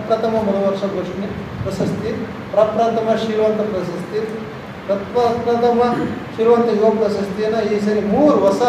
ಪ್ರಪ್ರಥಮ ಮರುವರ್ಷ ಘೋಷಣೆ ಪ್ರಶಸ್ತಿ, ಪ್ರಪ್ರಥಮ ಶ್ರೀವಂತ ಪ್ರಶಸ್ತಿ, ಪ್ರಪ್ರಥಮ ಶ್ರೀವಂತ ಯುವ ಪ್ರಶಸ್ತಿಯನ್ನು ಈ ಸರಿ 3 ಹೊಸ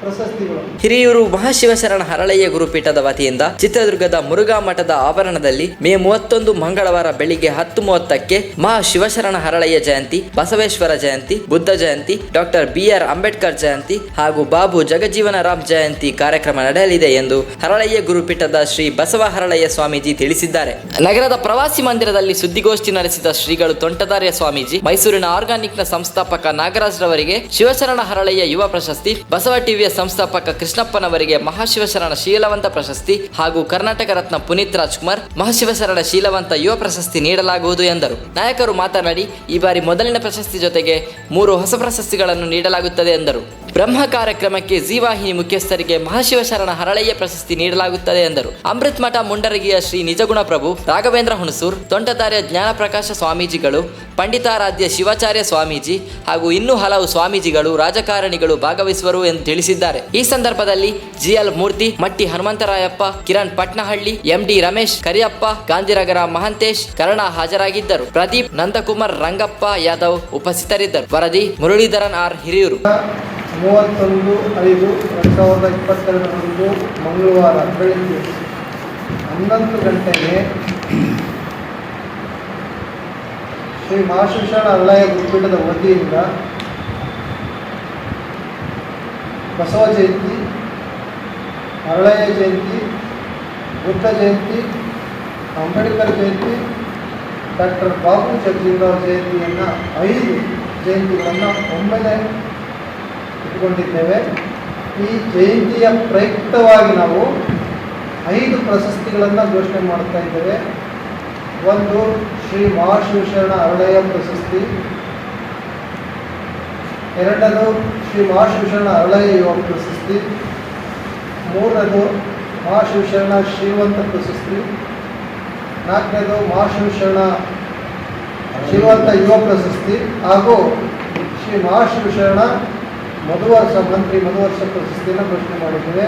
ಪ್ರಶಸ್ತಿಗಳು. ಹಿರಿಯೂರು ಮಹಾಶಿವಶರಣ ಹರಳಯ್ಯ ಗುರುಪೀಠದ ವತಿಯಿಂದ ಚಿತ್ರದುರ್ಗದ ಮುರುಘಾ ಮಠದ ಆವರಣದಲ್ಲಿ ಮೇ 31 ಮಂಗಳವಾರ ಬೆಳಿಗ್ಗೆ 10:30ಕ್ಕೆ ಮಹಾಶಿವಶರಣ ಹರಳಯ್ಯ ಜಯಂತಿ, ಬಸವೇಶ್ವರ ಜಯಂತಿ, ಬುದ್ಧ ಜಯಂತಿ, ಡಾಕ್ಟರ್ BR ಅಂಬೇಡ್ಕರ್ ಜಯಂತಿ ಹಾಗೂ ಬಾಬು ಜಗಜೀವನ ರಾಮ್ ಜಯಂತಿ ಕಾರ್ಯಕ್ರಮ ನಡೆಯಲಿದೆ ಎಂದು ಹರಳಯ್ಯ ಗುರುಪೀಠದ ಶ್ರೀ ಬಸವ ಹರಳಯ್ಯ ಸ್ವಾಮೀಜಿ ತಿಳಿಸಿದ್ದಾರೆ. ನಗರದ ಪ್ರವಾಸಿ ಮಂದಿರದಲ್ಲಿ ಸುದ್ದಿಗೋಷ್ಠಿ ನಡೆಸಿದ ಶ್ರೀಗಳು ತೋಂಟದಾರ್ಯ ಸ್ವಾಮೀಜಿ ಮೈಸೂರಿನ ಆರ್ಗಾನಿಕ್ನ ಸಂಸ್ಥಾಪಕ ನಾಗರಾಜ್ ರವರಿಗೆ ಶಿವಶರಣ ಹರಳಯ್ಯ ಯುವ ಪ್ರಶಸ್ತಿ, ಬಸವ ಟಿವಿಯ ಸಂಸ್ಥಾಪಕ ಕೃಷ್ಣಪ್ಪನವರಿಗೆ ಮಹಾಶಿವಶರಣ ಶೀಲವಂತ ಪ್ರಶಸ್ತಿ ಹಾಗೂ ಕರ್ನಾಟಕ ರತ್ನ ಪುನೀತ್ ರಾಜ್ಕುಮಾರ್ ಮಹಾಶಿವಶರಣ ಶೀಲವಂತ ಯುವ ಪ್ರಶಸ್ತಿ ನೀಡಲಾಗುವುದು ಎಂದರು. ನಾಯಕರು ಮಾತನಾಡಿ, ಈ ಬಾರಿ ಮೊದಲಿನ ಪ್ರಶಸ್ತಿ ಜೊತೆಗೆ 3 ಹೊಸ ಪ್ರಶಸ್ತಿಗಳನ್ನು ನೀಡಲಾಗುತ್ತದೆ ಎಂದರು. ಬ್ರಹ್ಮ ಕಾರ್ಯಕ್ರಮಕ್ಕೆ ಜೀ ವಾಹಿನಿ ಮುಖ್ಯಸ್ಥರಿಗೆ ಮಹಾಶಿವಶರಣ ಹರಳಯ್ಯ ಪ್ರಶಸ್ತಿ ನೀಡಲಾಗುತ್ತದೆ ಎಂದರು. ಅಮೃತ್ ಮಠ ಮುಂಡರಗಿಯ ಶ್ರೀ ನಿಜಗುಣ ಪ್ರಭು, ರಾಘವೇಂದ್ರ ಹುಣಸೂರ್, ತೋಂಟದಾರ್ಯ ಜ್ಞಾನಪ್ರಕಾಶ ಸ್ವಾಮೀಜಿಗಳು, ಪಂಡಿತಾರಾಧ್ಯ ಶಿವಾಚಾರ್ಯ ಸ್ವಾಮೀಜಿ ಹಾಗೂ ಇನ್ನೂ ಹಲವು ಸ್ವಾಮೀಜಿಗಳು, ರಾಜಕಾರಣಿಗಳು ಭಾಗವಹಿಸುವರು ಎಂದು ತಿಳಿಸಿದ್ದಾರೆ. ಈ ಸಂದರ್ಭದಲ್ಲಿ GL ಮೂರ್ತಿ, ಮಟ್ಟಿ ಹನುಮಂತರಾಯಪ್ಪ, ಕಿರಣ್ ಪಟ್ನಹಳ್ಳಿ, MD ರಮೇಶ್, ಕರಿಯಪ್ಪ, ಗಾಂಧಿನಗರ ಮಹಂತೇಶ್, ಕರ್ಣ ಹಾಜರಾಗಿದ್ದರು. ಪ್ರದೀಪ್, ನಂದಕುಮಾರ್, ರಂಗಪ್ಪ ಯಾದವ್ ಉಪಸ್ಥಿತರಿದ್ದರು. ವರದಿ ಮುರಳೀಧರನ್ R, ಹಿರಿಯೂರು. 31/5/2022 ಮಂಗಳವಾರ ಬೆಳಗ್ಗೆ 11 ಗಂಟೆಗೆ ಶ್ರೀ ಮಹಾಶಿವಶರಣ ಹರಳಯ್ಯ ಗುರುಪೀಠದ ವತಿಯಿಂದ ಬಸವ ಜಯಂತಿ, ಹರಳಯ್ಯ ಜಯಂತಿ, ಬುದ್ಧ ಜಯಂತಿ, ಅಂಬೇಡ್ಕರ್ ಜಯಂತಿ, ಡಾಕ್ಟರ್ ಬಾಬು ಜಗಜೀವನರಾಮ್ ಜಯಂತಿಯನ್ನು 5 ಜಯಂತಿಗಳನ್ನು ಒಮ್ಮೆಲೆ ಇಟ್ಟುಕೊಂಡಿದ್ದೇವೆ. ಈ ಜಯಂತಿಯ ಪ್ರಯುಕ್ತವಾಗಿ ನಾವು 5 ಪ್ರಶಸ್ತಿಗಳನ್ನು ಘೋಷಣೆ ಮಾಡ್ತಾ ಇದ್ದೇವೆ. ಒಂದು ಶ್ರೀ ಮಹಾಶಿವಶರಣ ಹರಳಯ್ಯ ಪ್ರಶಸ್ತಿ, 2ನೇದು ಶ್ರೀ ಮಹಾಶಿವಶರಣ ಹರಳಯ್ಯ ಯುವ ಪ್ರಶಸ್ತಿ, 3ನೇದು ಮಹಾಶಿವಶರಣ ಶ್ರೀವಂತ ಪ್ರಶಸ್ತಿ, 4ನೇದು ಮಹಾಶಿವಶರಣ ಶ್ರೀವಂತ ಯುವ ಪ್ರಶಸ್ತಿ ಹಾಗೂ ಶ್ರೀ ಮಹಾಶಿವಶರಣ ಮಂತ್ರಿ ಮಧುವರ್ಷ ಪ್ರಶಸ್ತಿಯನ್ನು ಘೋಷಣೆ ಮಾಡಿದ್ದೇವೆ.